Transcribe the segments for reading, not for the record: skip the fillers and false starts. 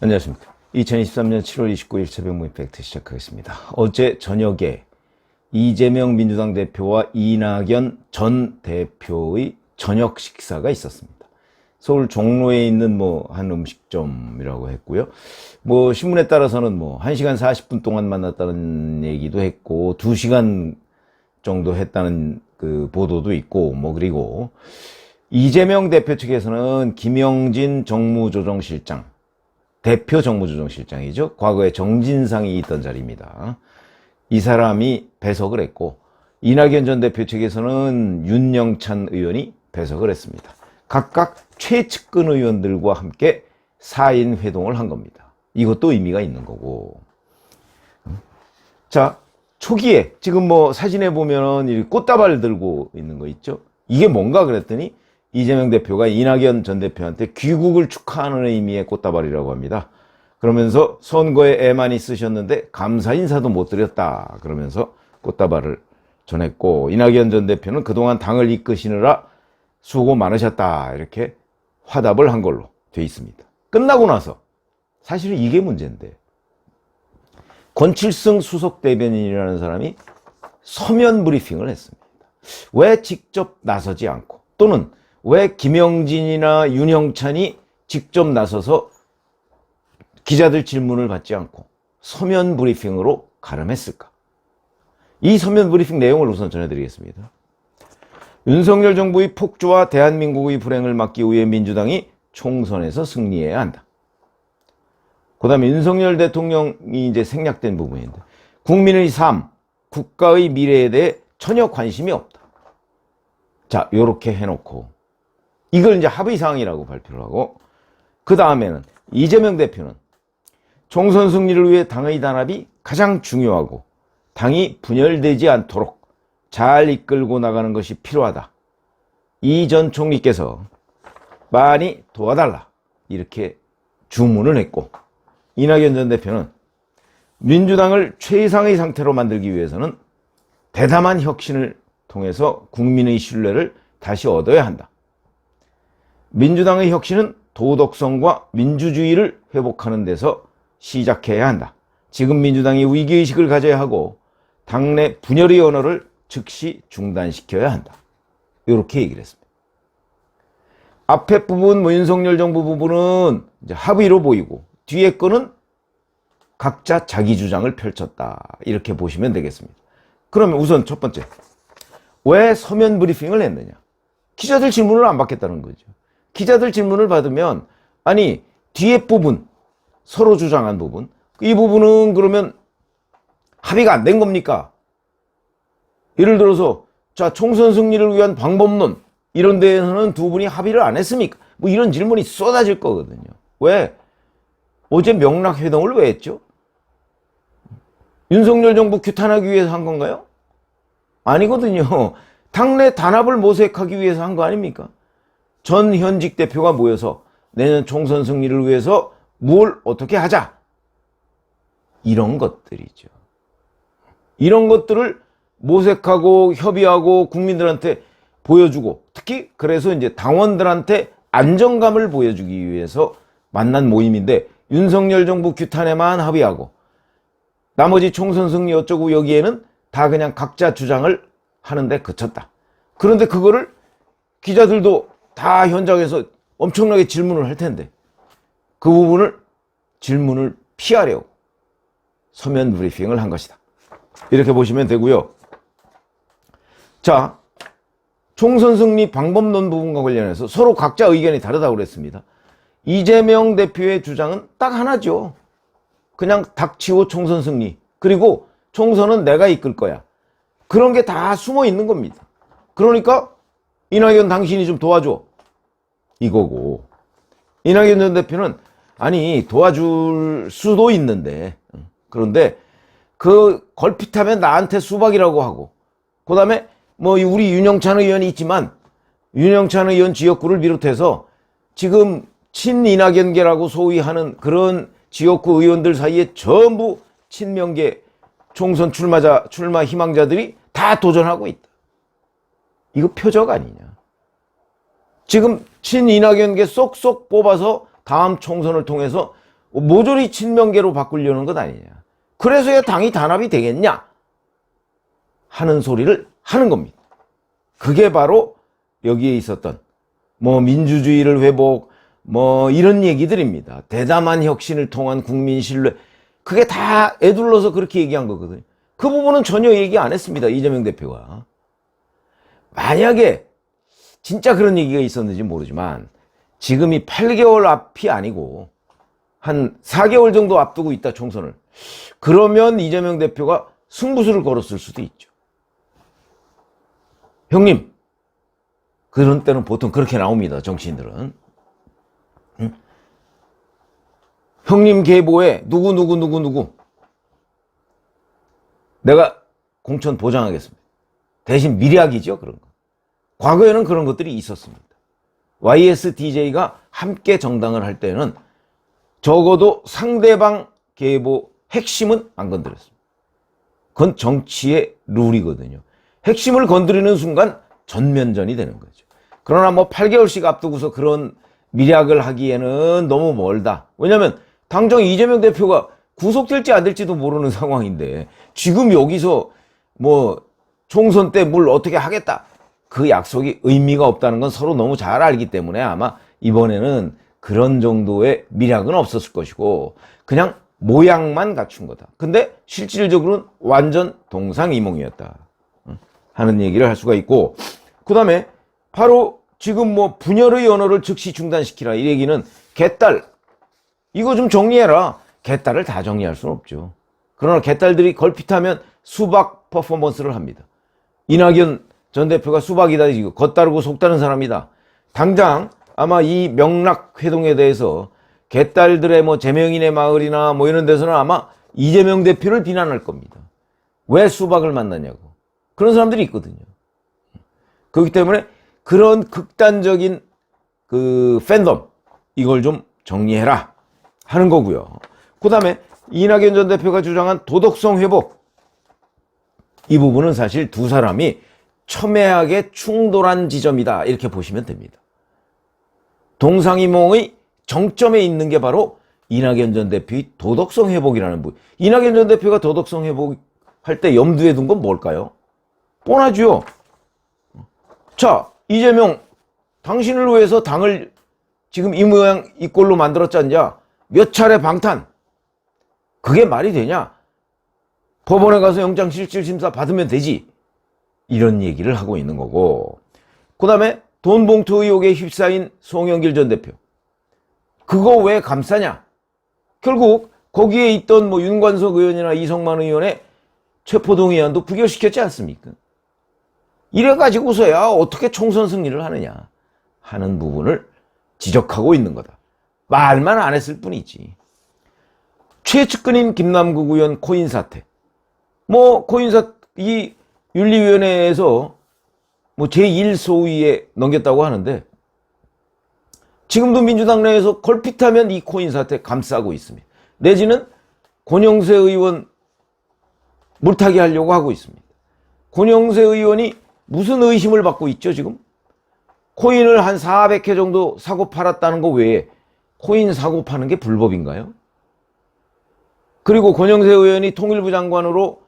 안녕하십니까. 2023년 7월 29일 새벽 모임 팩트 시작하겠습니다. 어제 저녁에 이재명 민주당 대표와 이낙연 전 대표의 저녁 식사가 있었습니다. 서울 종로에 있는 한 음식점이라고 했고요. 신문에 따라서는 1시간 40분 동안 만났다는 얘기도 했고 2시간 정도 했다는 그 보도도 있고 그리고 이재명 대표 측에서는 김영진 정무조정실장, 대표 정무조정실장이죠. 과거에 정진상이 있던 자리입니다. 이 사람이 배석을 했고 이낙연 전 대표 측에서는 윤영찬 의원이 배석을 했습니다. 각각 최측근 의원들과 함께 4인 회동을 한 겁니다. 이것도 의미가 있는 거고. 자, 초기에 지금 사진에 보면은 이 꽃다발 들고 있는 거 있죠. 이게 뭔가 그랬더니 이재명 대표가 이낙연 전 대표한테 귀국을 축하하는 의미의 꽃다발이라고 합니다. 그러면서 선거에 애 많이 쓰셨는데 감사 인사도 못 드렸다 그러면서 꽃다발을 전했고, 이낙연 전 대표는 그동안 당을 이끄시느라 수고 많으셨다 이렇게 화답을 한 걸로 돼 있습니다. 끝나고 나서 사실은 이게 문제인데, 권칠승 수석 대변인이라는 사람이 서면 브리핑을 했습니다. 왜 직접 나서지 않고, 또는 왜 김영진이나 윤영찬이 직접 나서서 기자들 질문을 받지 않고 서면 브리핑으로 가름했을까? 이 서면 브리핑 내용을 우선 전해드리겠습니다. 윤석열 정부의 폭주와 대한민국의 불행을 막기 위해 민주당이 총선에서 승리해야 한다. 그 다음에 윤석열 대통령이 이제 생략된 부분인데, 국민의 삶, 국가의 미래에 대해 전혀 관심이 없다. 자, 요렇게 해놓고 이걸 이제 합의사항이라고 발표를 하고, 그 다음에는 이재명 대표는 총선 승리를 위해 당의 단합이 가장 중요하고 당이 분열되지 않도록 잘 이끌고 나가는 것이 필요하다. 이 전 총리께서 많이 도와달라 이렇게 주문을 했고, 이낙연 전 대표는 민주당을 최상의 상태로 만들기 위해서는 대담한 혁신을 통해서 국민의 신뢰를 다시 얻어야 한다. 민주당의 혁신은 도덕성과 민주주의를 회복하는 데서 시작해야 한다. 지금 민주당이 위기의식을 가져야 하고 당내 분열의 언어를 즉시 중단시켜야 한다. 이렇게 얘기를 했습니다. 앞에 부분 윤석열 정부 부분은 이제 합의로 보이고, 뒤에 거는 각자 자기 주장을 펼쳤다 이렇게 보시면 되겠습니다. 그러면 우선 첫 번째, 왜 서면 브리핑을 했느냐? 기자들 질문을 안 받겠다는 거죠. 기자들 질문을 받으면, 아니 뒤에 부분, 서로 주장한 부분, 이 부분은 그러면 합의가 안 된 겁니까? 예를 들어서 자, 총선 승리를 위한 방법론 이런 데에서는 두 분이 합의를 안 했습니까? 이런 질문이 쏟아질 거거든요. 왜? 어제 명락회동을 왜 했죠? 윤석열 정부 규탄하기 위해서 한 건가요? 아니거든요. 당내 단합을 모색하기 위해서 한 거 아닙니까? 전 현직 대표가 모여서 내년 총선 승리를 위해서 뭘 어떻게 하자, 이런 것들이죠. 이런 것들을 모색하고 협의하고 국민들한테 보여주고, 특히 그래서 이제 당원들한테 안정감을 보여주기 위해서 만난 모임인데, 윤석열 정부 규탄에만 합의하고 나머지 총선 승리 어쩌고 여기에는 다 그냥 각자 주장을 하는데 그쳤다. 그런데 그거를 기자들도 다 현장에서 엄청나게 질문을 할 텐데, 그 부분을 질문을 피하려고 서면 브리핑을 한 것이다. 이렇게 보시면 되고요. 자, 총선 승리 방법론 부분과 관련해서 서로 각자 의견이 다르다고 그랬습니다. 이재명 대표의 주장은 딱 하나죠. 그냥 닥치고 총선 승리, 그리고 총선은 내가 이끌 거야. 그런 게 다 숨어 있는 겁니다. 그러니까 이낙연 당신이 좀 도와줘 이거고, 이낙연 전 대표는 아니 도와줄 수도 있는데, 그런데 그 걸핏하면 나한테 수박이라고 하고, 그 다음에 우리 윤영찬 의원이 있지만 윤영찬 의원 지역구를 비롯해서 지금 친이낙연계라고 소위 하는 그런 지역구 의원들 사이에 전부 친명계 총선 출마 희망자들이 다 도전하고 있다. 이거 표적 아니냐? 지금 친이낙연계 쏙쏙 뽑아서 다음 총선을 통해서 모조리 친명계로 바꾸려는 것 아니냐. 그래서야 당이 단합이 되겠냐 하는 소리를 하는 겁니다. 그게 바로 여기에 있었던 뭐 민주주의를 회복 뭐 이런 얘기들입니다. 대담한 혁신을 통한 국민 신뢰, 그게 다 애둘러서 그렇게 얘기한 거거든요. 그 부분은 전혀 얘기 안 했습니다. 이재명 대표가. 만약에 진짜 그런 얘기가 있었는지 모르지만 지금이 8개월 앞이 아니고 한 4개월 정도 앞두고 있다, 총선을. 그러면 이재명 대표가 승부수를 걸었을 수도 있죠. 형님, 그런 때는 보통 그렇게 나옵니다, 정치인들은. 응? 형님 계보에 누구 내가 공천 보장하겠습니다. 대신 미략이죠, 그런 거. 과거에는 그런 것들이 있었습니다. YSDJ가 함께 정당을 할 때는 적어도 상대방 계보 핵심은 안 건드렸습니다. 그건 정치의 룰이거든요. 핵심을 건드리는 순간 전면전이 되는 거죠. 그러나 뭐 8개월씩 앞두고서 그런 미략을 하기에는 너무 멀다. 왜냐하면 당장 이재명 대표가 구속될지 안 될지도 모르는 상황인데 지금 여기서 뭐 총선 때 뭘 어떻게 하겠다, 그 약속이 의미가 없다는 건 서로 너무 잘 알기 때문에 아마 이번에는 그런 정도의 미략은 없었을 것이고 그냥 모양만 갖춘 거다. 근데 실질적으로는 완전 동상이몽이었다 하는 얘기를 할 수가 있고, 그 다음에 바로 지금 뭐 분열의 언어를 즉시 중단시키라 이 얘기는 개딸, 이거 좀 정리해라. 개딸을 다 정리할 수는 없죠. 그러나 개딸들이 걸핏하면 수박 퍼포먼스를 합니다. 이낙연 전 대표가 수박이다, 이거 겉다르고 속다른 사람이다. 당장 아마 이 명락회동에 대해서 개딸들의 뭐 제명인의 마을이나 뭐 이런 데서는 아마 이재명 대표를 비난할 겁니다. 왜 수박을 만났냐고. 그런 사람들이 있거든요. 그렇기 때문에 그런 극단적인 그 팬덤, 이걸 좀 정리해라 하는 거고요. 그 다음에 이낙연 전 대표가 주장한 도덕성 회복, 이 부분은 사실 두 사람이 첨예하게 충돌한 지점이다, 이렇게 보시면 됩니다. 동상이몽의 정점에 있는 게 바로 이낙연 전 대표의 도덕성 회복이라는 부분. 이낙연 전 대표가 도덕성 회복할 때 염두에 둔 건 뭘까요? 뻔하죠. 자, 이재명, 당신을 위해서 당을 지금 이 모양 이 꼴로 만들었지 않냐? 몇 차례 방탄. 그게 말이 되냐? 법원에 가서 영장실질심사 받으면 되지. 이런 얘기를 하고 있는 거고. 그 다음에 돈봉투 의혹에 휩싸인 송영길 전 대표. 그거 왜 감싸냐? 결국 거기에 있던 뭐 윤관석 의원이나 이성만 의원의 체포동의안도 부결시켰지 않습니까? 이래가지고서야 어떻게 총선 승리를 하느냐 하는 부분을 지적하고 있는 거다. 말만 안 했을 뿐이지. 최측근인 김남국 의원 코인 사태. 뭐 이 윤리위원회에서 뭐 제1소위에 넘겼다고 하는데 지금도 민주당 내에서 걸핏하면 이 코인 사태 감싸고 있습니다. 내지는 권영세 의원 물타기 하려고 하고 있습니다. 권영세 의원이 무슨 의심을 받고 있죠, 지금? 코인을 한 400회 정도 사고 팔았다는 거 외에 코인 사고 파는 게 불법인가요? 그리고 권영세 의원이 통일부 장관으로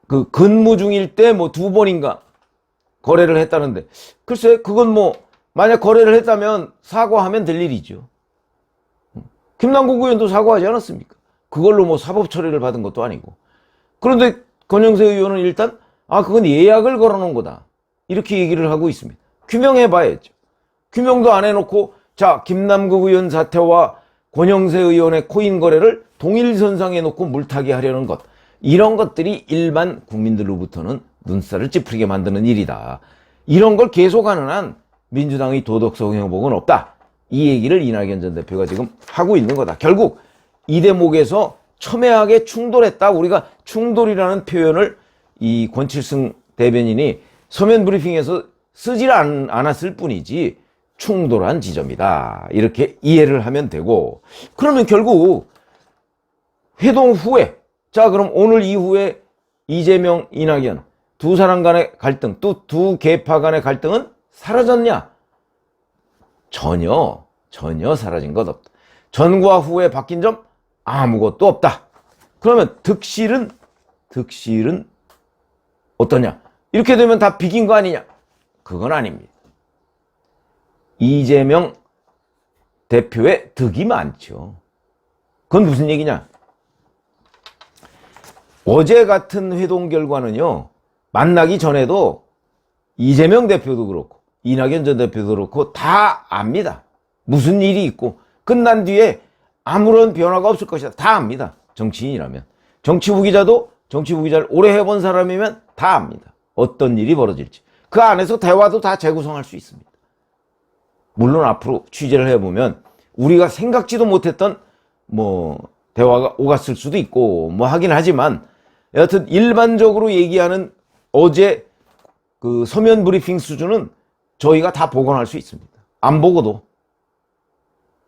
그 근무 중일 때 뭐 2번인가 거래를 했다는데, 글쎄 그건 뭐 만약 거래를 했다면 사과하면 될 일이죠. 김남국 의원도 사과하지 않았습니까? 그걸로 뭐 사법 처리를 받은 것도 아니고. 그런데 권영세 의원은 일단 그건 예약을 걸어놓은 거다, 이렇게 얘기를 하고 있습니다. 규명해 봐야죠. 규명도 안 해놓고 자, 김남국 의원 사태와 권영세 의원의 코인 거래를 동일선상에 놓고 물타기 하려는 것, 이런 것들이 일반 국민들로부터는 눈살을 찌푸리게 만드는 일이다. 이런 걸 계속하는 한 민주당의 도덕성 회복은 없다. 이 얘기를 이낙연 전 대표가 지금 하고 있는 거다. 결국 이 대목에서 첨예하게 충돌했다. 우리가 충돌이라는 표현을 이 권칠승 대변인이 서면 브리핑에서 쓰질 않았을 뿐이지 충돌한 지점이다, 이렇게 이해를 하면 되고, 그러면 결국 회동 후에, 자 그럼 오늘 이후에 이재명, 이낙연 두 사람 간의 갈등, 또 두 계파 간의 갈등은 사라졌냐? 전혀 사라진 것 없다. 전과 후에 바뀐 점 아무것도 없다. 그러면 득실은 어떠냐? 이렇게 되면 다 비긴 거 아니냐? 그건 아닙니다. 이재명 대표의 득이 많죠. 그건 무슨 얘기냐? 어제 같은 회동 결과는요, 만나기 전에도 이재명 대표도 그렇고 이낙연 전 대표도 그렇고 다 압니다. 무슨 일이 있고 끝난 뒤에 아무런 변화가 없을 것이다. 다 압니다. 정치인이라면. 정치 후기자도 정치 후기자를 오래 해본 사람이면 다 압니다. 어떤 일이 벌어질지. 그 안에서 대화도 다 재구성할 수 있습니다. 물론 앞으로 취재를 해보면 우리가 생각지도 못했던 대화가 오갔을 수도 있고 하긴 하지만, 여하튼 일반적으로 얘기하는 어제 그 서면 브리핑 수준은 저희가 다 복원할 수 있습니다. 안 보고도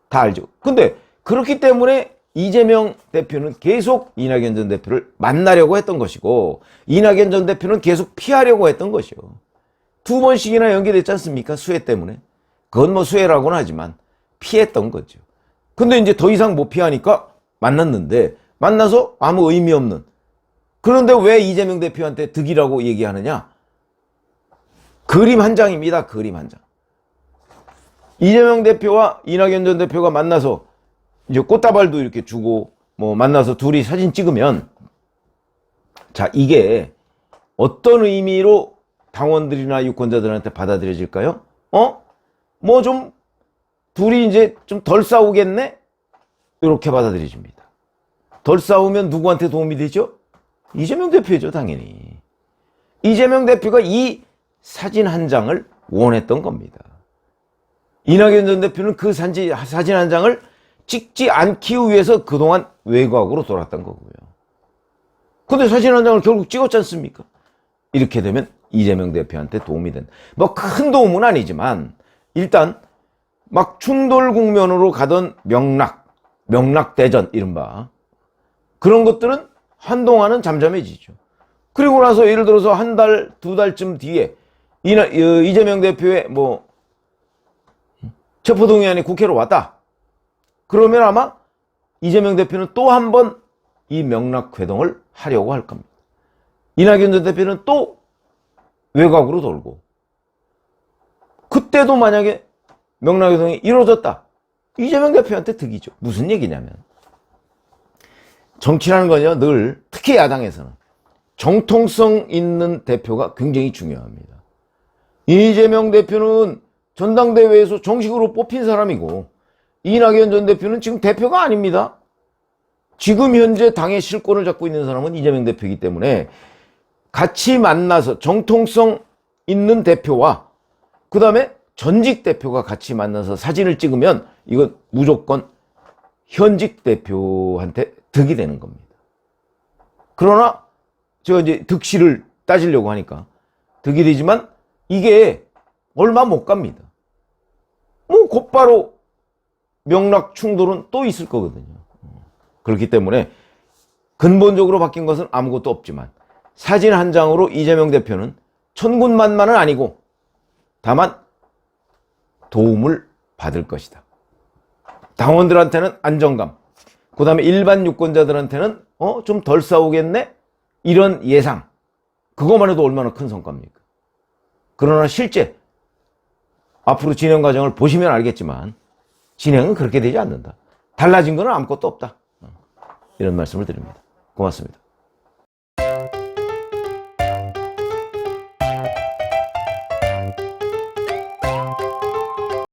다 알죠. 근데 그렇기 때문에 이재명 대표는 계속 이낙연 전 대표를 만나려고 했던 것이고, 이낙연 전 대표는 계속 피하려고 했던 것이요. 2번씩이나 연기됐지 않습니까? 수해 때문에. 그건 수해라고는 하지만 피했던 거죠. 근데 이제 더 이상 못 피하니까 만났는데, 만나서 아무 의미 없는. 그런데 왜 이재명 대표한테 득이라고 얘기하느냐? 그림 한 장입니다. 그림 한 장. 이재명 대표와 이낙연 전 대표가 만나서 이제 꽃다발도 이렇게 주고 만나서 둘이 사진 찍으면, 자, 이게 어떤 의미로 당원들이나 유권자들한테 받아들여질까요? 좀 둘이 이제 좀 덜 싸우겠네? 이렇게 받아들여집니다. 덜 싸우면 누구한테 도움이 되죠? 이재명 대표죠, 당연히. 이재명 대표가 이 사진 한 장을 원했던 겁니다. 이낙연 전 대표는 그 사진 한 장을 찍지 않기 위해서 그동안 외곽으로 돌았던 거고요. 근데 사진 한 장을 결국 찍었지 않습니까? 이렇게 되면 이재명 대표한테 도움이 된, 큰 도움은 아니지만, 일단 막 충돌 국면으로 가던 명락대전 이른바 그런 것들은 한동안은 잠잠해지죠. 그리고 나서 예를 들어서 한 달, 두 달쯤 뒤에 이재명 대표의 체포동의안이 국회로 왔다. 그러면 아마 이재명 대표는 또 한 번 이 명락회동을 하려고 할 겁니다. 이낙연 전 대표는 또 외곽으로 돌고, 그때도 만약에 명락회동이 이루어졌다. 이재명 대표한테 득이죠. 무슨 얘기냐면, 정치라는 건요, 늘 특히 야당에서는 정통성 있는 대표가 굉장히 중요합니다. 이재명 대표는 전당대회에서 정식으로 뽑힌 사람이고, 이낙연 전 대표는 지금 대표가 아닙니다. 지금 현재 당의 실권을 잡고 있는 사람은 이재명 대표이기 때문에 같이 만나서 정통성 있는 대표와 그 다음에 전직 대표가 같이 만나서 사진을 찍으면 이건 무조건 현직 대표한테 득이 되는 겁니다. 그러나 제가 이제 득실을 따지려고 하니까 득이 되지만 이게 얼마 못 갑니다. 곧바로 명락 충돌은 또 있을 거거든요. 그렇기 때문에 근본적으로 바뀐 것은 아무것도 없지만, 사진 한 장으로 이재명 대표는 천군만마는 아니고 다만 도움을 받을 것이다. 당원들한테는 안정감, 그 다음에 일반 유권자들한테는 좀 덜 싸우겠네? 이런 예상. 그것만 해도 얼마나 큰 성과입니까? 그러나 실제 앞으로 진행 과정을 보시면 알겠지만 진행은 그렇게 되지 않는다. 달라진 건 아무것도 없다. 이런 말씀을 드립니다. 고맙습니다.